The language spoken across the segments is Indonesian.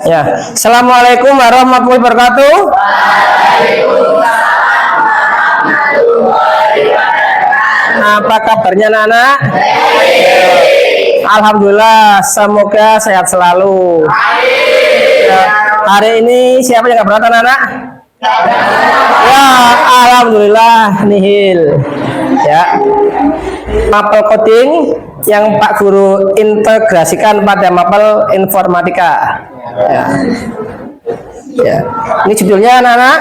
Ya, Assalamualaikum warahmatullahi wabarakatuh. Apa kabarnya anak-anak? Alhamdulillah, semoga sehat selalu. Ya, hari ini siapa yang nggak berat anak-anak? Ya, alhamdulillah nihil. Ya, mapel coding yang Pak Guru integrasikan pada mapel informatika. Ya. Ya. Ini judulnya anak-anak,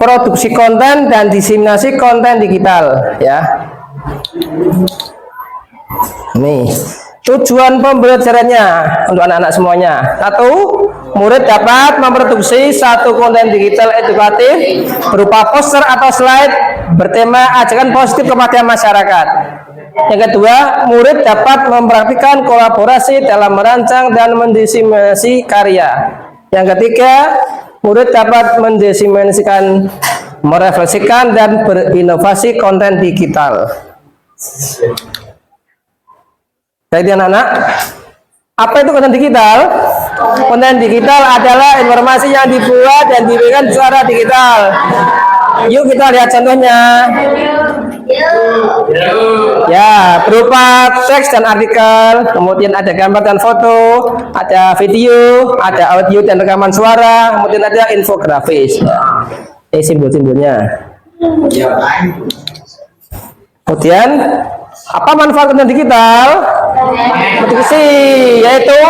produksi konten dan diseminasi konten digital. Ya. Nih, tujuan pembelajarannya untuk anak-anak semuanya. Satu, murid dapat memproduksi satu konten digital edukatif berupa poster atau slide bertema ajakan positif kepada masyarakat. Yang kedua, murid dapat mempraktikkan kolaborasi dalam merancang dan mendiseminasi karya. Yang ketiga, murid dapat mendiseminasikan, merefleksikan, dan berinovasi konten digital. Jadi anak-anak, apa itu konten digital? Konten digital adalah informasi yang dibuat dan diberikan secara digital. Yuk kita lihat contohnya. Ya, berupa teks dan artikel, kemudian ada gambar dan foto, ada video, ada audio dan rekaman suara, kemudian ada infografis. Ini simbol-simbolnya. Kemudian, apa manfaat konten digital? Motivasi, yaitu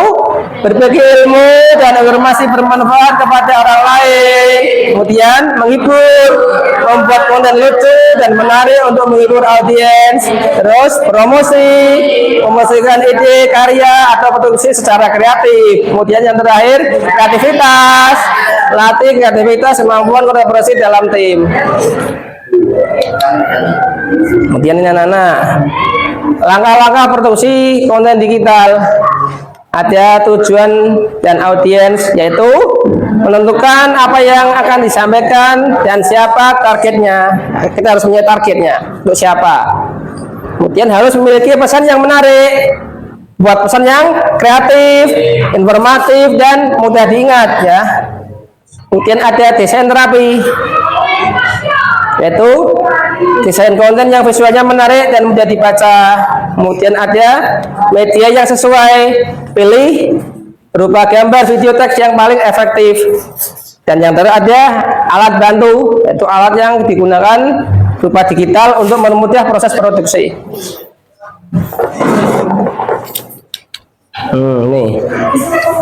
berbagi ilmu dan informasi bermanfaat kepada orang lain. Kemudian menghibur, membuat konten lucu dan menarik untuk menghibur audiens. Terus promosi, mempromosikan ide, karya atau produksi secara kreatif. Kemudian yang terakhir, kreativitas, latih kreativitas, kemampuan kolaborasi dalam tim. Kemudian ini anak-anak, langkah-langkah produksi konten digital. Ada tujuan dan audiens, yaitu menentukan apa yang akan disampaikan dan siapa targetnya. Kita harus punya targetnya untuk siapa. Kemudian harus memiliki pesan yang menarik, buat pesan yang kreatif, informatif, dan mudah diingat ya. Kemudian ada desain terapi, yaitu desain konten yang visualnya menarik dan mudah dibaca. Kemudian ada media yang sesuai, pilih berupa gambar, video, teks yang paling efektif. Dan yang terakhir ada alat bantu, yaitu alat yang digunakan berupa digital untuk mempermudah proses produksi. Nih,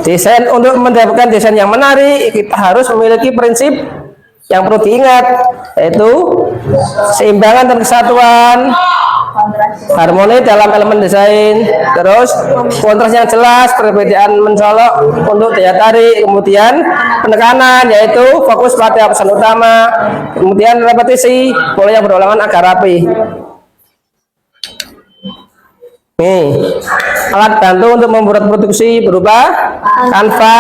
desain, untuk mendapatkan desain yang menarik, kita harus memiliki prinsip yang perlu diingat, yaitu seimbangan dan kesatuan, harmoni dalam elemen desain, terus kontras yang jelas, perbedaan mencolok untuk daya tarik, kemudian penekanan, yaitu fokus pada pesan utama, kemudian repetisi, pola yang berulangan agar rapi. Nih, alat bantu untuk membuat produksi berupa Canva,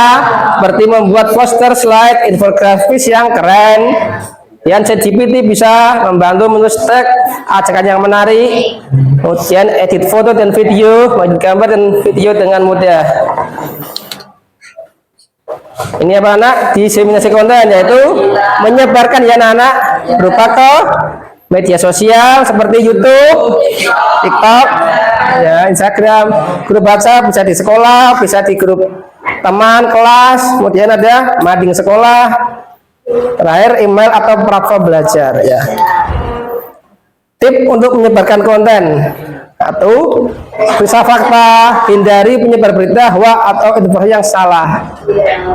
seperti membuat poster, slide, infografis yang keren. Dan ChatGPT bisa membantu menulis teks, ajakan yang menarik, kemudian edit foto dan video, gambar dan video dengan mudah. Ini apa anak? Diseminasi konten, yaitu menyebarkan ya anak-anak berupa ke media sosial seperti YouTube, TikTok, ya, Instagram, grup WhatsApp, bisa di sekolah, bisa di grup teman kelas, kemudian ada mading sekolah, terakhir email atau platform belajar. Ya. Tip untuk menyebarkan konten: satu, periksa fakta, hindari penyebar berita hoax atau informasi yang salah.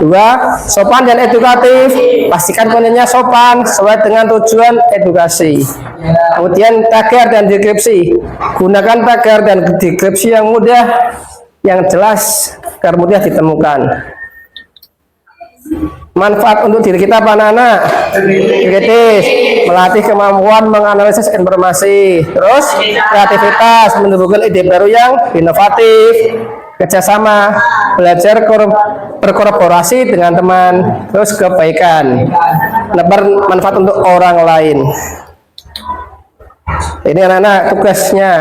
Dua, sopan dan edukatif, pastikan kontennya sopan sesuai dengan tujuan edukasi. Kemudian tagar dan deskripsi, gunakan tagar dan deskripsi yang mudah, yang jelas agar mudah ditemukan. Manfaat untuk diri kita apa anak-anak? Kritis, melatih kemampuan menganalisis informasi, terus kreativitas, menumbuhkan ide baru yang inovatif, kerjasama, belajar berkolaborasi dengan teman, terus kebaikan, menebar manfaat untuk orang lain. Ini anak-anak tugasnya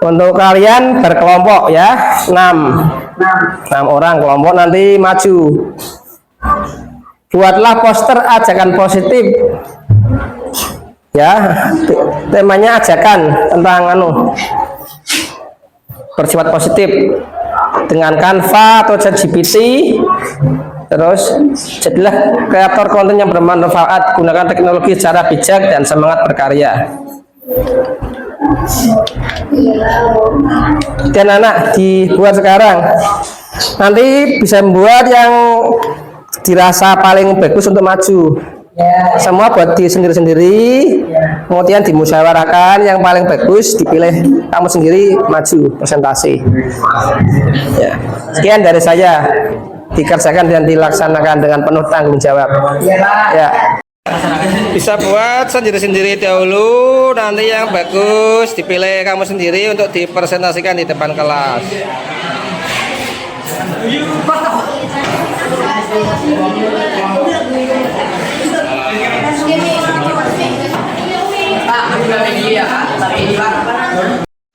untuk kalian berkelompok ya, 6. 6 orang kelompok nanti maju. Buatlah poster ajakan positif. Ya, temanya ajakan tentang bersifat positif dengan Canva atau ChatGPT. Terus jadilah kreator konten yang bermanfaat, gunakan teknologi secara bijak dan semangat berkarya. Dan anak dibuat sekarang, nanti bisa membuat yang dirasa paling bagus untuk maju. Semua buat diri sendiri-sendiri, kemudian dimusyawarahkan yang paling bagus, dipilih kamu sendiri maju presentasi. Ya. Sekian dari saya, dikerjakan dan dilaksanakan dengan penuh tanggung jawab. Ya. Bisa buat sendiri-sendiri dahulu, nanti yang bagus dipilih kamu sendiri untuk dipresentasikan di depan kelas.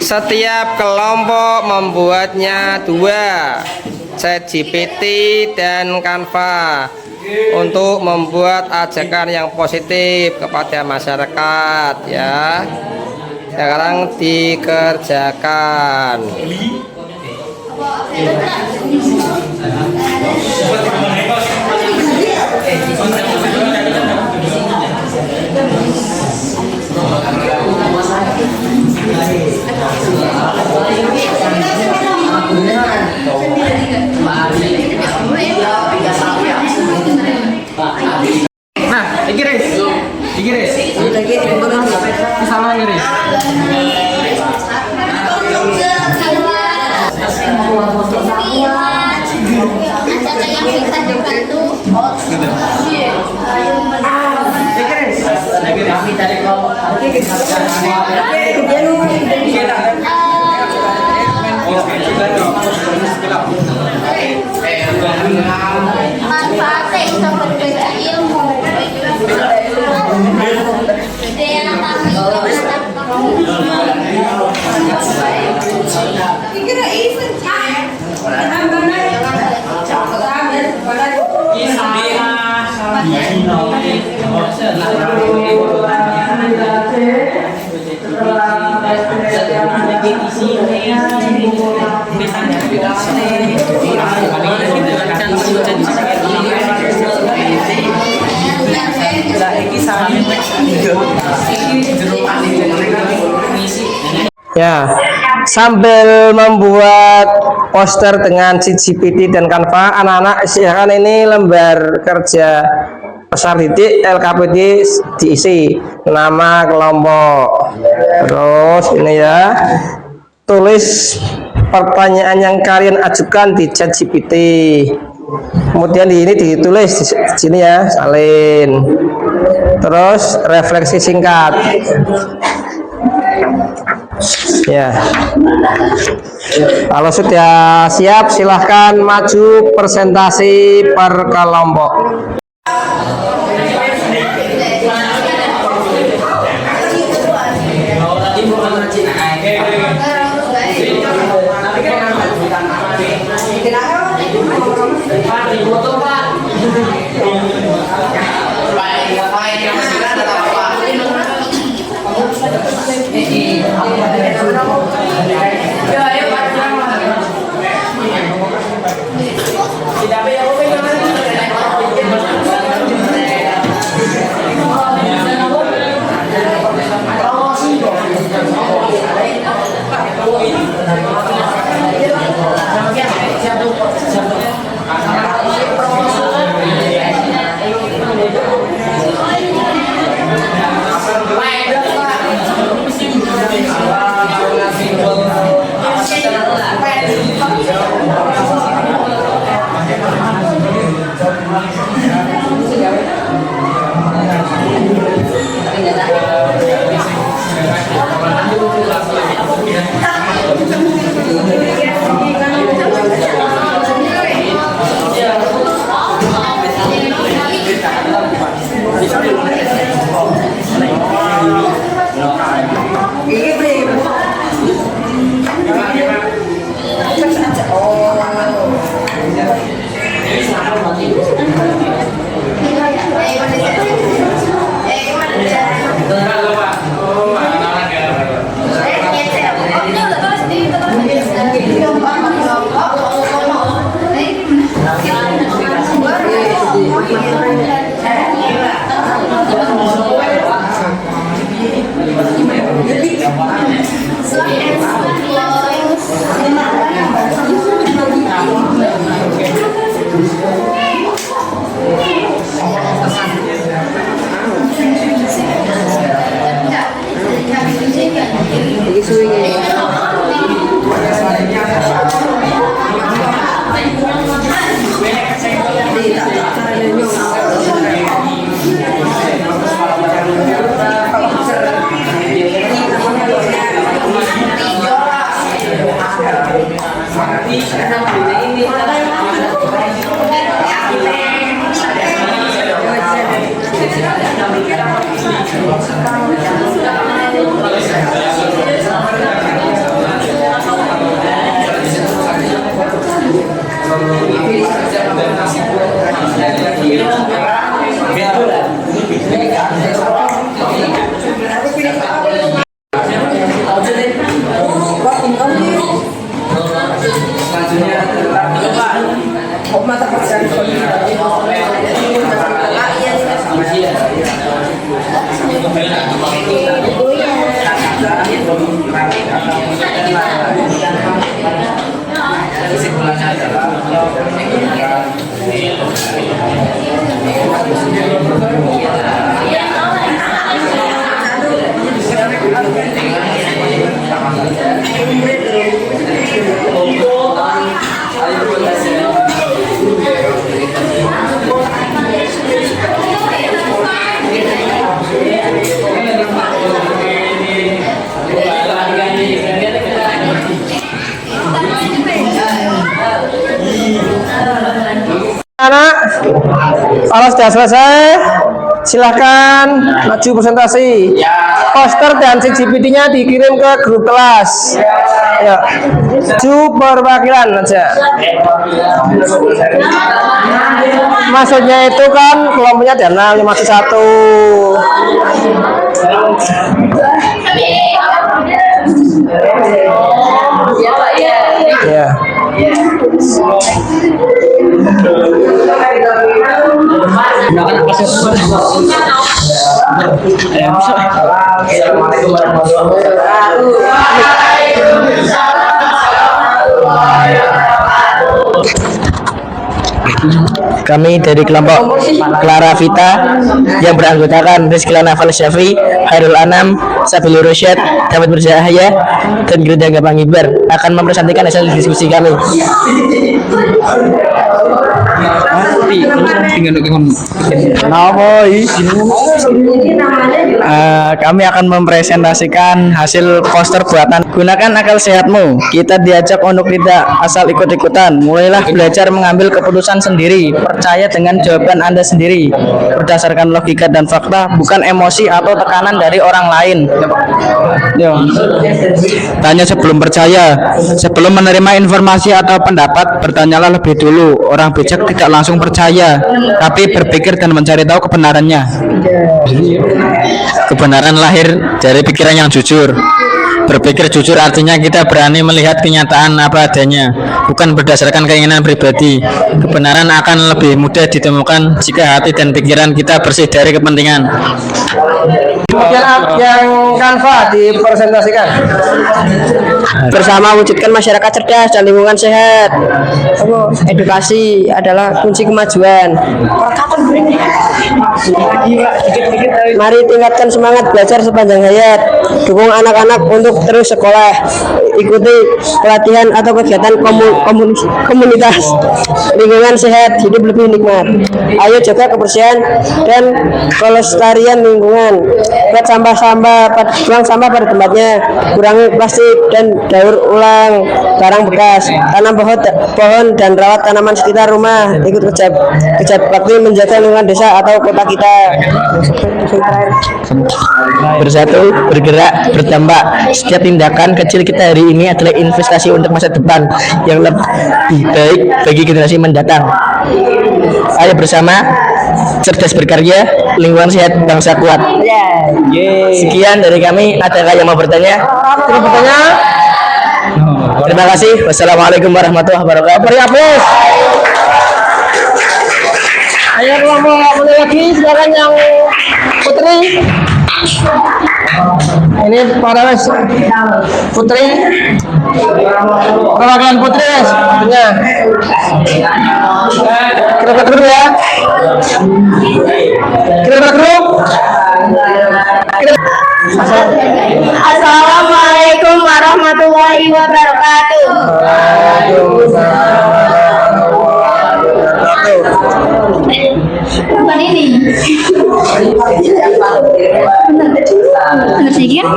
Setiap kelompok membuatnya 2, ChatGPT dan Canva, untuk membuat ajakan yang positif kepada masyarakat. Ya, sekarang dikerjakan. Nah, ikiris. Sama ikiris. Manfaatnya bisa berbeda ilmu. Ya, sambil membuat poster dengan ChatGPT dan Canva, anak-anak silakan ini lembar kerja besar titik LKPD diisi nama kelompok. Terus ini ya, tulis pertanyaan yang kalian ajukan di ChatGPT. Kemudian di ini ditulis di sini ya, salin. Terus refleksi singkat. Ya, kalau sudah siap silahkan maju presentasi per kelompok. Anak, kalau sudah selesai, silahkan maju presentasi. Poster dan CGPT-nya dikirim ke grup kelas. Ya, maju perwakilan aja. Maksudnya itu kan kelompoknya ada 6, yang masih 1. Ya. Kami dari kelompok Clara Vita yang beranggotakan Rizky Nafal Syafri, Hairul Anam, Sabilur Rosyad, David Berjahaya, dan Gerda Gapang Ibar akan mempresentasikan hasil diskusi kami. Kami akan mempresentasikan hasil poster buatan. Gunakan akal sehatmu. Kita diajak untuk tidak asal ikut-ikutan. Mulailah belajar mengambil keputusan sendiri. Percaya dengan jawaban Anda sendiri berdasarkan logika dan fakta, bukan emosi atau tekanan dari orang lain. Tanya sebelum percaya. Sebelum menerima informasi atau pendapat, bertanyalah lebih dulu. Orang bijak tidak langsung percaya, tapi berpikir dan mencari tahu kebenarannya. Kebenaran lahir dari pikiran yang jujur. Berpikir jujur artinya kita berani melihat kenyataan apa adanya, bukan berdasarkan keinginan pribadi. Kebenaran akan lebih mudah ditemukan jika hati dan pikiran kita bersih dari kepentingan. Yang Canva dipresentasikan. Bersama wujudkan masyarakat cerdas dan lingkungan sehat. Edukasi adalah kunci kemajuan. Mari tingkatkan semangat belajar sepanjang hayat. Dukung anak-anak untuk terus sekolah. Ikuti pelatihan atau kegiatan komunitas. Lingkungan sehat, hidup lebih nikmat. Ayo jaga kebersihan dan kelestarian lingkungan. Buat buang sampah pada tempatnya. Kurangi plastik dan daur ulang barang bekas. Tanam pohon dan rawat tanaman sekitar rumah. Ikut kerja bakti menjaga lingkungan desa atau kota kita. Bersatu, bergerak, berdampak. Setiap tindakan kecil kita hari ini adalah investasi untuk masa depan yang lebih baik bagi generasi mendatang. Ayo bersama, cerdas berkarya, lingkungan sehat, bangsa kuat. Sekian dari kami. Adakah yang mau bertanya? Terima bertanya. Terima kasih. Wassalamualaikum warahmatullahi wabarakatuh. Beri aplaus. Ayo kelompok lagi, silakan yang Putri. Ini para Putri. Perwakilan Putri, punya. Kira-kira grup ya. Kira-kira grup. Assalamualaikum warahmatullahi wabarakatuh. Bukan ini. Benar sih kan?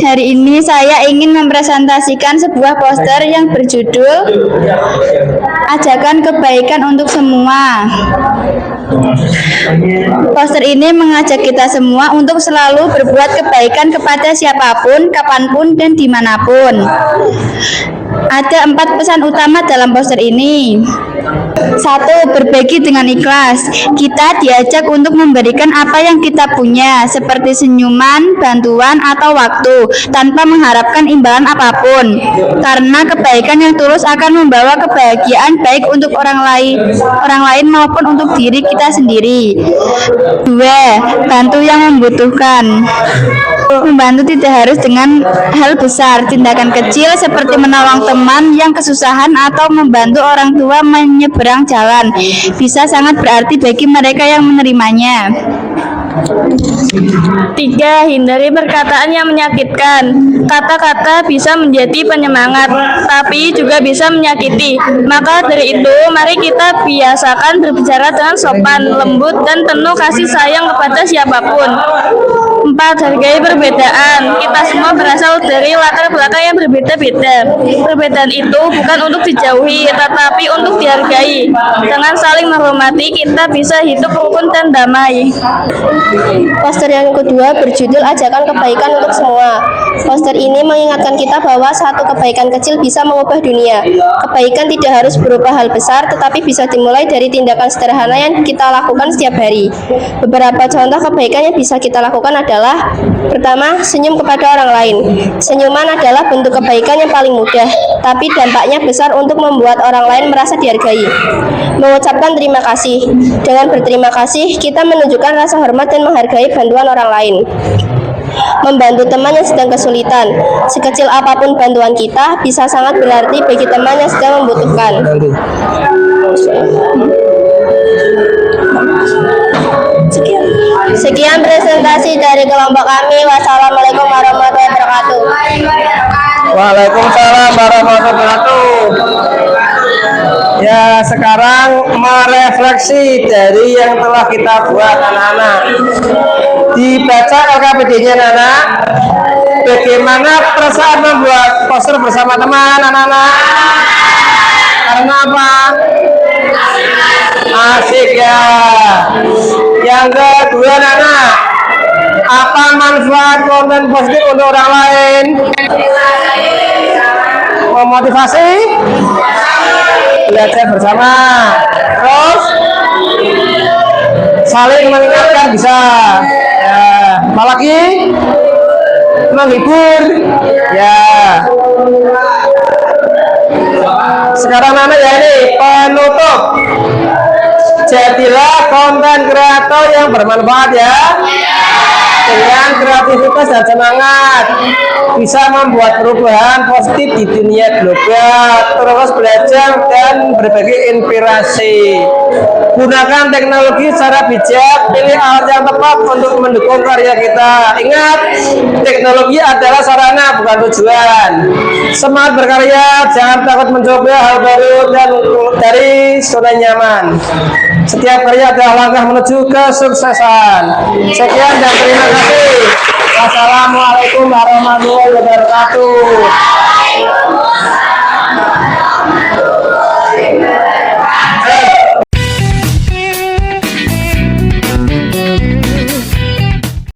Hari ini saya ingin mempresentasikan sebuah poster yang berjudul Ajakan Kebaikan untuk Semua. Poster ini mengajak kita semua untuk selalu berbuat kebaikan kepada siapapun, kapanpun, dan dimanapun. Ada 4 pesan utama dalam poster ini. 1. Berbagi dengan ikhlas. Kita diajak untuk memberikan apa yang kita punya, seperti senyuman, bantuan, atau waktu, tanpa mengharapkan imbalan apapun. Karena kebaikan yang tulus akan membawa kebahagiaan baik untuk orang lain maupun untuk diri kita sendiri. 2. Bantu yang membutuhkan. Membantu tidak harus dengan hal besar. Tindakan kecil seperti menolong teman yang kesusahan atau membantu orang tua menyeberang jalan bisa sangat berarti bagi mereka yang menerimanya. 3. Hindari perkataan yang menyakitkan. Kata-kata bisa menjadi penyemangat, tapi juga bisa menyakiti. Maka dari itu, mari kita biasakan berbicara dengan sopan, lembut, dan penuh kasih sayang kepada siapapun. 4. Hargai perbedaan. Kita semua berasal dari latar belakang yang berbeda-beda. Perbedaan itu bukan untuk dijauhi, tetapi untuk dihargai. Dengan saling menghormati, kita bisa hidup rukun dan damai. Poster yang kedua berjudul Ajakan Kebaikan untuk Semua. Poster ini mengingatkan kita bahwa satu kebaikan kecil bisa mengubah dunia. Kebaikan tidak harus berupa hal besar, tetapi bisa dimulai dari tindakan sederhana yang kita lakukan setiap hari. Beberapa contoh kebaikan yang bisa kita lakukan adalah: pertama, senyum kepada orang lain. Senyuman adalah bentuk kebaikan yang paling mudah, tapi dampaknya besar untuk membuat orang lain merasa dihargai. Mengucapkan terima kasih. Dengan berterima kasih, kita menunjukkan rasa hormat dan menghargai bantuan orang lain. Membantu teman yang sedang kesulitan. Sekecil apapun bantuan kita bisa sangat berarti bagi teman yang sedang membutuhkan. Sekian presentasi dari kelompok kami. Wassalamualaikum warahmatullahi wabarakatuh. Waalaikumsalam warahmatullahi wabarakatuh. Ya, sekarang merefleksi dari yang telah kita buat anak-anak. Dibaca LKPD-nya anak-anak. Bagaimana perasaan membuat poster bersama teman anak-anak? Karena apa? Asik ya. Yang kedua anak-anak, apa manfaat konten positif untuk orang lain? Memotivasi, belajar bersama, terus saling mengingatkan bisa. Ya, apalagi menghibur. Ya. Sekarang anak ya ini penutup. Jadilah konten kreator yang bermanfaat ya. Dengan kreativitas dan semangat bisa membuat perubahan positif di dunia global. Terus belajar dan berbagi inspirasi. Gunakan teknologi secara bijak. Pilih alat yang tepat untuk mendukung karya kita. Ingat, teknologi adalah sarana bukan tujuan. Semangat berkarya, jangan takut mencoba hal baru dan dari zona nyaman. Setiap karya adalah langkah menuju kesuksesan. Sekian dan terima kasih. Wassalamualaikum warahmatullahi wabarakatuh.